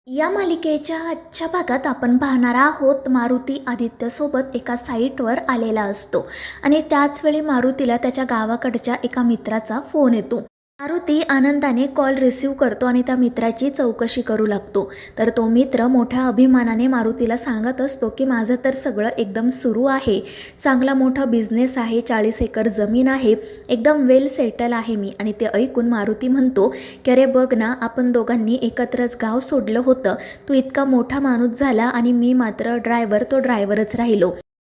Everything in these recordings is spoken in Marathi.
या मालिकेच्या आजच्या भागात आपण पाहणार आहोत मारुती आदित्यसोबत एका साईटवर आलेला असतो आणि त्याचवेळी मारुतीला त्याच्या गावाकडच्या एका मित्राचा फोन येतो. मारुती आनंदाने कॉल रिसीव करतो आणि त्या मित्राची चौकशी करू लागतो. तर तो मित्र मोठ्या अभिमानाने मारुतीला सांगत असतो की माझं तर सगळं एकदम सुरू आहे, चांगला मोठा बिझनेस आहे, 40 एकर जमीन आहे, एकदम वेल सेटल आहे मी. आणि ते ऐकून मारुती म्हणतो की अरे बघ ना, आपण दोघांनी एकत्रच गाव सोडलं होतं, तू इतका मोठा माणूस झाला आणि मी मात्र ड्रायव्हर, तो ड्रायव्हरच राहिलो.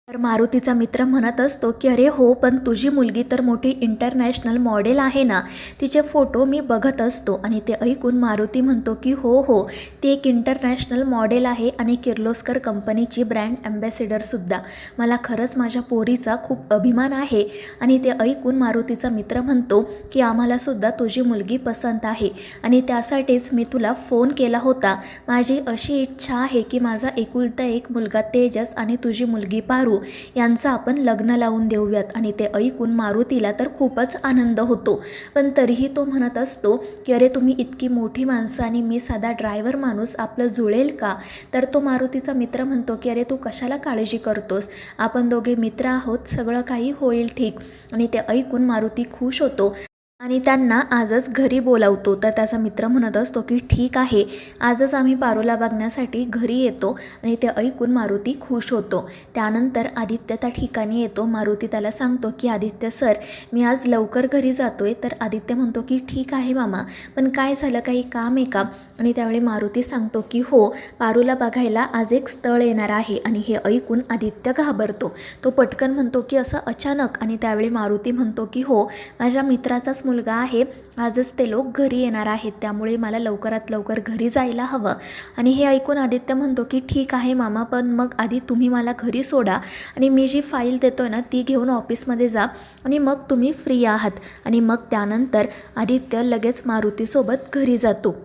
तर मारुतीचा मित्र म्हणत असतो की अरे हो, पण तुझी मुलगी तर मोठी इंटरनॅशनल मॉडेल आहे ना, तिचे फोटो मी बघत असतो. आणि ते ऐकून मारुती म्हणतो की हो हो, ती एक इंटरनॅशनल मॉडेल आहे आणि किर्लोस्कर कंपनीची ब्रँड ॲम्बॅसिडरसुद्धा. मला खरंच माझ्या पोरीचा खूप अभिमान आहे. आणि ते ऐकून मारुतीचा मित्र म्हणतो की आम्हालासुद्धा तुझी मुलगी पसंत आहे आणि त्यासाठीच मी तुला फोन केला होता. माझी अशी इच्छा आहे की माझा एकुलता एक मुलगा तेजस आणि तुझी मुलगी पारू यांचं आपण लग्न लावून देऊयात. आणि ते ऐकून मारुतीला तर खूपच आनंद होतो, पण तरीही तो म्हणत असतो की अरे तुम्ही इतकी मोठी माणसं आणि मी साधा ड्रायव्हर माणूस, आपलं जुळेल का? तर तो मारुतीचा मित्र म्हणतो की अरे तू कशाला काळजी करतोस, आपण दोघे मित्र आहोत, सगळं काही होईल ठीक. आणि ते ऐकून मारुती खुश होतो आणि त्यांना आजच घरी बोलावतो. तर त्याचा मित्र म्हणत असतो की ठीक आहे, आजच आम्ही पारूला बघण्यासाठी घरी येतो. आणि ते ऐकून मारुती खुश होतो. त्यानंतर आदित्य त्या ठिकाणी येतो. मारुती त्याला सांगतो की आदित्य सर, मी आज लवकर घरी जातोय. तर आदित्य म्हणतो की ठीक आहे मामा, पण काय झालं, काही काम आहे का? आणि त्यावेळी मारुती सांगतो की हो, पारूला बघायला आज एक स्थळ येणार आहे. आणि हे ऐकून आदित्य घाबरतो. तो पटकन म्हणतो की असं अचानक? आणि त्यावेळी मारुती म्हणतो की हो, माझ्या मित्राचाच मुलगा आहे, आजच ते लोक घरी येणार आहेत, त्यामुळे मला लवकरात लवकर घरी जायला हवं. आणि हे ऐकून आदित्य म्हणतो की ठीक आहे मामा, पण मग आधी तुम्ही मला घरी सोडा आणि मी जी फाईल देतोय ना ती घेऊन ऑफिसमध्ये जा आणि मग तुम्ही फ्री आहात. आणि मग त्यानंतर आदित्य लगेच मारुतीसोबत घरी जातो.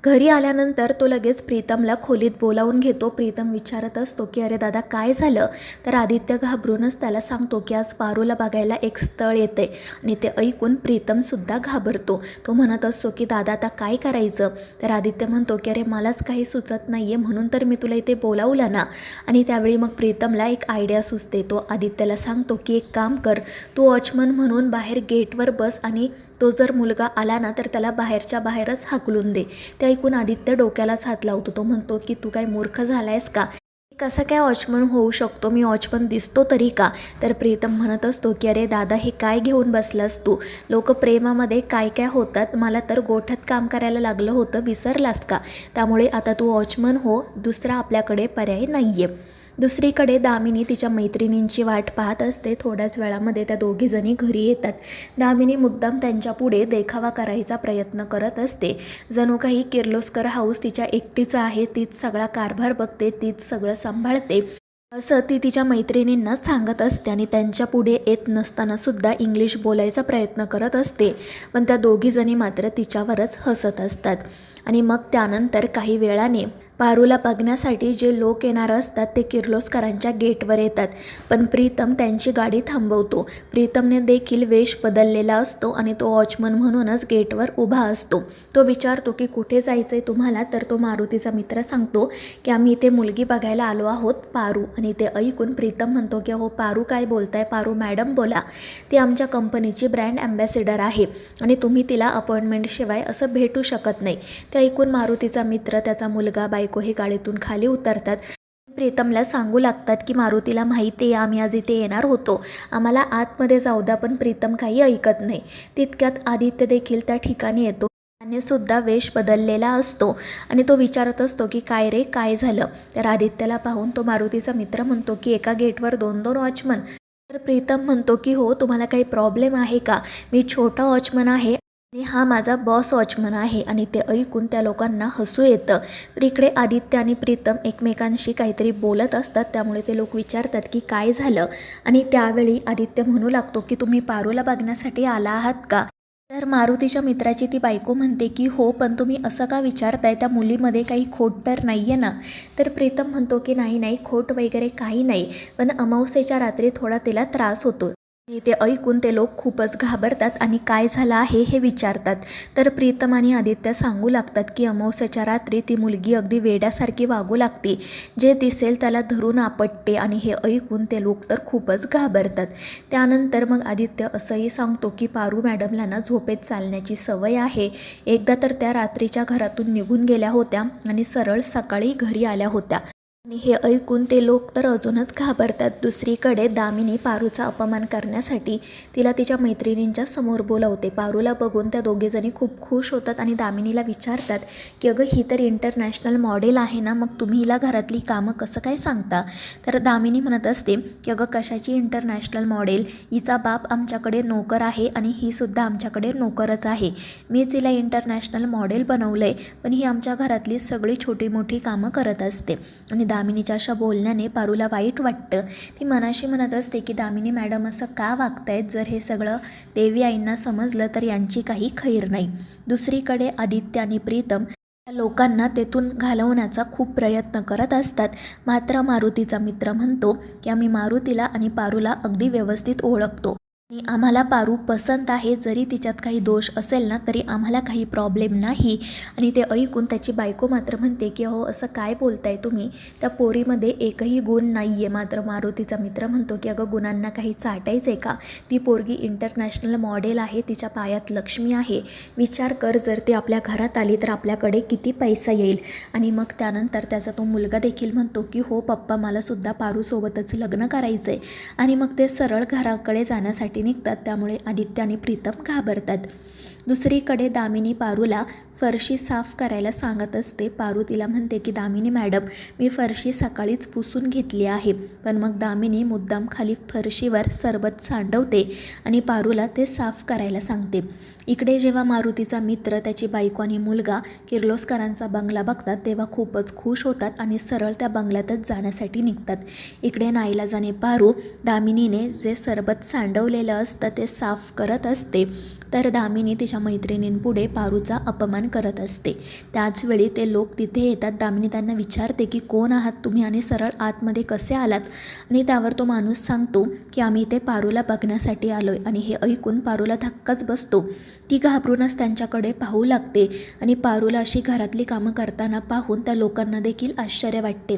घरी आल्यानंतर तो लगेच प्रीतमला खोलीत बोलावून घेतो. प्रीतम विचारत असतो की अरे दादा काय झालं? तर आदित्य घाबरूनच त्याला सांगतो की आज पारूला बघायला एक स्थळ येते. आणि ते ऐकून प्रीतमसुद्धा घाबरतो. तो म्हणत असतो की दादा आता काय करायचं? तर आदित्य म्हणतो की अरे मलाच काही सुचत नाही आहे, म्हणून तर मी तुला इथे बोलावलं ना. आणि त्यावेळी मग प्रीतमला एक आयडिया सुचते. तो आदित्यला सांगतो की एक काम कर, तू वॉचमन म्हणून बाहेर गेटवर बस आणि तो जर मुलगा आला ना तर त्याला बाहेरच्या बाहेरच हाकलून दे. ते ऐकून आदित्य डोक्यालाच हात लावतो. तो म्हणतो की तू काय मूर्ख झालायस का? कसं काय वॉचमन होऊ शकतो? मी वॉचमन दिसतो तरी का? तर प्रीतम म्हणत असतो की अरे दादा, हे काय घेऊन बसलास तू? लोक प्रेमामध्ये काय काय होतात, मला तर गोठ्यात काम करायला लागलं होतं, विसरलास का? त्यामुळे आता तू वॉचमन हो, दुसरा आपल्याकडे पर्याय नाही आहे. दुसरीकडे दामिनी तिच्या मैत्रिणींची वाट पाहत असते. थोड्याच वेळामध्ये त्या दोघीजणी घरी येतात. दामिनी मुद्दाम त्यांच्या पुढे देखावा करायचा प्रयत्न करत असते, जणू काही किर्लोस्कर हाऊस तिच्या एकटीचं आहे, तीच सगळा कारभार बघते, तीच सगळं सांभाळते असं ती तिच्या मैत्रिणींना सांगत असते. आणि त्यांच्या पुढे येत नसताना सुद्धा इंग्लिश बोलायचा प्रयत्न करत असते, पण त्या दोघीजणी मात्र तिच्यावरच हसत असतात. आणि मग त्यानंतर काही वेळाने पारूला बघण्यासाठी जे लोक येणार असतात ते किर्लोस्करांच्या गेटवर येतात, पण प्रीतम त्यांची गाडी थांबवतो. प्रीतमने देखील वेश बदललेला असतो आणि तो वॉचमन म्हणूनच गेटवर उभा असतो. तो विचारतो की कुठे जायचं आहे तुम्हाला? तर तो मारुतीचा मित्र सांगतो की आम्ही इथे मुलगी बघायला आलो आहोत, पारू. आणि ते ऐकून प्रीतम म्हणतो की हो पारू काय बोलताय? पारू मॅडम बोला, ती आमच्या कंपनीची ब्रँड ॲम्बॅसिडर आहे आणि तुम्ही तिला अपॉइंटमेंटशिवाय असं भेटू शकत नाही. ते ऐकून मारुतीचा मित्र, त्याचा मुलगा, बायको हे गाडीतून खाली उतरतात. प्रीतमला सांगू लागतात की मारुतीला माहिती आहे आम्ही आज इथे येणार होतो, आम्हाला आतमध्ये जाऊ द्या. पण प्रीतम काही ऐकत नाही. तितक्यात आदित्य देखील त्या ठिकाणी येतो. त्याने सुद्धा वेश बदललेला असतो आणि तो विचारत असतो की काय रे, काय झालं? तर आदित्यला पाहून तो मारुतीचा मित्र म्हणतो की एका गेटवर 2-2 वॉचमन. तर प्रीतम म्हणतो की हो, तुम्हाला काही प्रॉब्लेम आहे का? मी छोटा वॉचमन आहे आणि हा माझा बॉस वॉचमन आहे. आणि ते ऐकून त्या लोकांना हसू येतं. तर इकडे आदित्य आणि प्रीतम एकमेकांशी काहीतरी बोलत असतात, त्यामुळे ते लोक विचारतात की काय झालं? आणि त्यावेळी आदित्य म्हणू लागतो की तुम्ही पारूला बघण्यासाठी आला आहात का? तर मारुतीच्या मित्राची ती बायको म्हणते की हो, पण तुम्ही असं का विचारताय? त्या मुलीमध्ये काही खोट तर नाही आहे ना? तर प्रीतम म्हणतो की नाही नाही, खोट वगैरे काही नाही, पण अमावस्येच्या रात्री थोडा तिला त्रास होतो. आणि ते ऐकून ते लोक खूपच घाबरतात आणि काय झालं आहे हे विचारतात. तर प्रीतम आणि आदित्य सांगू लागतात की अमावस्येच्या रात्री ती मुलगी अगदी वेड्यासारखी वागू लागते, जे दिसेल त्याला धरून आपटते. आणि हे ऐकून ते लोक तर खूपच घाबरतात. त्यानंतर मग आदित्य असंही सांगतो की पारू मॅडमला ना झोपेत चालण्याची सवय आहे. एकदा तर त्या रात्रीच्या घरातून निघून गेल्या होत्या आणि सरळ सकाळी घरी आल्या होत्या. आणि हे ऐकून ते लोक तर अजूनच घाबरतात. दुसरीकडे दामिनी पारूचा अपमान करण्यासाठी तिला तिच्या मैत्रिणींच्या समोर बोलवते. पारूला बघून त्या दोघेजणी खूप खुश होतात आणि दामिनीला विचारतात की अगं ही तर इंटरनॅशनल मॉडेल आहे ना, मग तुम्ही हिला घरातली कामं कसं काय सांगता. तर दामिनी म्हणत असते की अगं कशाची इंटरनॅशनल मॉडेल, हिचा बाप आमच्याकडे नोकर आहे आणि ही सुद्धा आमच्याकडे नोकरच आहे. मीच हिला इंटरनॅशनल मॉडेल बनवलं आहे, पण ही आमच्या घरातली सगळी छोटी मोठी कामं करत असते. आणि दामिनीच्या अशा बोलण्याने पारूला वाईट वाटतं. ती मनाशी म्हणत असते की दामिनी मॅडम असं का वागतायत, जर हे सगळं देवी आईंना समजलं तर यांची काही खैर नाही. दुसरीकडे आदित्य आणि प्रीतम या लोकांना तेथून घालवण्याचा खूप प्रयत्न करत असतात. मात्र मारुतीचा मित्र म्हणतो की आम्ही मारुतीला आणि पारूला अगदी व्यवस्थित ओळखतो आणि आम्हाला पारू पसंत आहे. जरी तिच्यात काही दोष असेल ना तरी आम्हाला काही प्रॉब्लेम नाही. आणि ते ऐकून त्याची बायको मात्र म्हणते की हो असं काय बोलताय तुम्ही, त्या पोरीमध्ये एकही गुण नाही आहे. मात्र मारुतीचा मित्र म्हणतो की अगं गुणांना काही चाटायचं आहे का, ती पोरगी इंटरनॅशनल मॉडेल आहे, तिच्या पायात लक्ष्मी आहे. विचार कर, जर ती आपल्या घरात आली तर आपल्याकडे किती पैसा येईल. आणि मग त्यानंतर त्याचा तो मुलगा देखील म्हणतो की हो पप्पा, मला सुद्धा पारूसोबतच लग्न करायचं आहे. आणि मग ते सरळ घराकडे जाण्यासाठी निघतात. त्यामुळे आदित्य आणि प्रीतम घाबरतात. दुसरीकडे दामिनी पारूला फरशी साफ करायला सांगत असते. पारू तिला म्हणते की दामिनी मॅडम, मी फरशी सकाळीच पुसून घेतली आहे. पण मग दामिनी मुद्दाम खाली फरशीवर सरबत सांडवते आणि पारूला ते साफ करायला सांगते. इकडे जेव्हा मारुतीचा मित्र, त्याची बायको आणि मुलगा किर्लोस्करांचा बंगला बघतात तेव्हा खूपच खुश होतात आणि सरळ त्या बंगल्यातच जाण्यासाठी निघतात. इकडे नाईलाजाने पारू दामिनीने जे सरबत सांडवलेलं असतं ते साफ करत असते. तर दामिनी तिच्या मैत्रिणींपुढे पारूचा अपमान करत असते. त्याचवेळी ते लोक तिथे येतात. दामिनी त्यांना विचारते की कोण आहात तुम्ही आणि सरळ आतमध्ये कसे आलात. आणि त्यावर तो माणूस सांगतो की आम्ही इथे पारूला बघण्यासाठी आलोय. आणि हे ऐकून पारूला धक्काच बसतो. ती घाबरूनच त्यांच्याकडे पाहू लागते आणि पारूला अशी घरातली कामं करताना पाहून त्या लोकांना देखील आश्चर्य वाटते.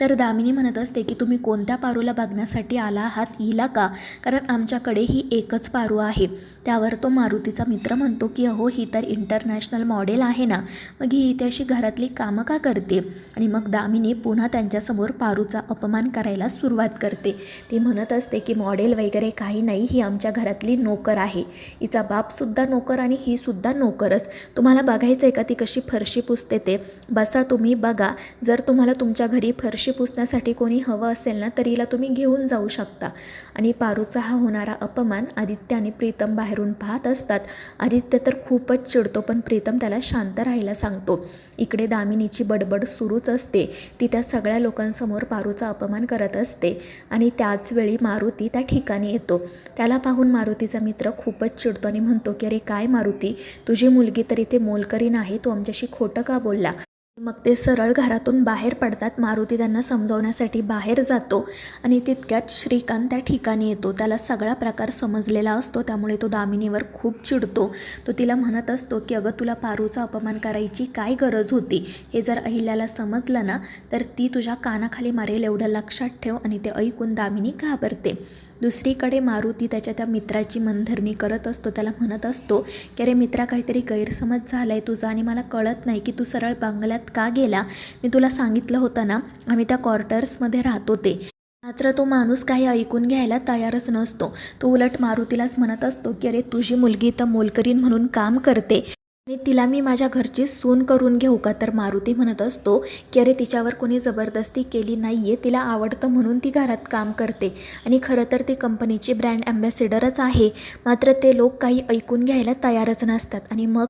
तर दामिनी म्हणत असते की तुम्ही कोणत्या पारूला बघण्यासाठी आला आहात, हिला का, कारण आमच्याकडे ही एकच पारू आहे. त्यावर तो मारुतीचा मित्र म्हणतो की अहो ही तर इंटरनॅशनल मॉडेल आहे ना, मग ही इथे अशी घरातली कामं का करते. आणि मग दामिनी पुन्हा त्यांच्यासमोर पारूचा अपमान करायला सुरुवात करते. ती म्हणत असते की मॉडेल वगैरे काही नाही, ही आमच्या घरातली नोकर आहे. हिचा बापसुद्धा नोकर आणि ही सुद्धा नोकरच. तुम्हाला बघायचं आहे का ती कशी फरशी पुसते ते, बसा तुम्ही बघा. जर तुम्हाला तुमच्या घरी फरशी पुसण्यासाठी कोणी हवं असेल ना तर हिला तुम्ही घेऊन जाऊ शकता. आणि पारूचा हा होणारा अपमान आदित्य आणि प्रीतम बाहेरून पाहत असतात. आदित्य तर खूपच चिडतो, पण प्रीतम त्याला शांत राहायला सांगतो. इकडे दामिनीची बडबड सुरूच असते. ती त्या सगळ्या लोकांसमोर पारूचा अपमान करत असते. आणि त्याचवेळी मारुती त्या ठिकाणी येतो. त्याला पाहून मारुतीचा मित्र खूपच चिडतो आणि म्हणतो की अरे काय मारुती, तुझी मुलगी तर इथे मोलकरीण आहे, तू आमच्याशी खोटं का बोलला. मग ते सरळ घरातून बाहेर पडतात. मारुती त्यांना समजावण्यासाठी बाहेर जातो आणि तितक्यात श्रीकांत त्या ठिकाणी येतो. त्याला सगळा प्रकार समजलेला असतो, त्यामुळे तो दामिनीवर खूप चिडतो. तो तिला म्हणत असतो की अगं तुला पारूचा अपमान करायची काय गरज होती. हे जर अहिल्याला समजलं ना तर ती तुझ्या कानाखाली मारेल, एवढं लक्षात ठेव. आणि ते ऐकून दामिनी घाबरते. दुसरीकडे मारुती त्याच्या त्या मित्राची मनधरणी करत असतो. त्याला म्हणत असतो की अरे मित्रा, काहीतरी गैरसमज झाला आहे तुझा आणि मला कळत नाही की तू सरळ बंगल्यात का गेला. मी तुला सांगितलं होतं ना आम्ही त्या क्वार्टर्समध्ये राहतो ते. मात्र तो माणूस काही ऐकून घ्यायला तयारच नसतो. तो उलट मारुतीलाच म्हणत असतो की अरे तुझी मुलगी तर मोलकरीण म्हणून काम करते आणि तिला मी माझ्या घरची सून करून घेऊ का. तर मारुती म्हणत असतो की अरे तिच्यावर कोणी जबरदस्ती केली नाही आहे, तिला आवडतं म्हणून ती घरात काम करते आणि खरं तर ती कंपनीची ब्रँड ॲम्बॅसिडरच आहे. मात्र ते लोक काही ऐकून घ्यायला तयारच नसतात. आणि मग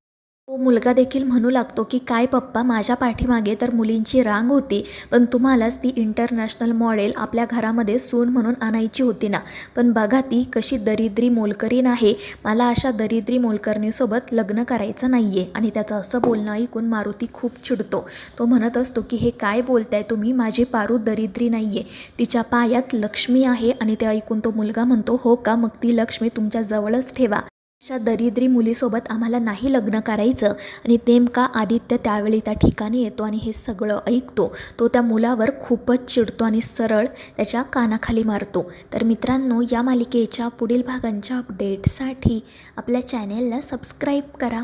तो मुलगा देखील म्हणू लागतो की काय पप्पा, माझ्या पाठीमागे तर मुलींची रांग होती, पण तुम्हालाच ती इंटरनॅशनल मॉडेल आपल्या घरामध्ये सून म्हणून आणायची होती ना. पण बघा ती कशी दरिद्री मोलकरीण आहे, मला अशा दरिद्री मोलकरणीसोबत लग्न करायचं नाही आहे. आणि त्याचं असं बोलणं ऐकून मारुती खूप चिडतो. तो म्हणत असतो की हे काय बोलताय तुम्ही, माझी पारू दरिद्री नाही आहे, तिच्या पायात लक्ष्मी आहे. आणि ते ऐकून तो मुलगा म्हणतो, हो का, मग ती लक्ष्मी तुमच्या जवळच ठेवा, अशा दरिद्री मुलीसोबत आम्हाला नाही लग्न करायचं. आणि नेमका आदित्य त्यावेळी त्या ठिकाणी येतो आणि हे सगळं ऐकतो. तो त्या मुलावर खूपच चिडतो आणि सरळ त्याच्या कानाखाली मारतो. तर मित्रांनो, या मालिकेच्या पुढील भागांच्या अपडेटसाठी आपल्या चॅनेलला सबस्क्राईब करा.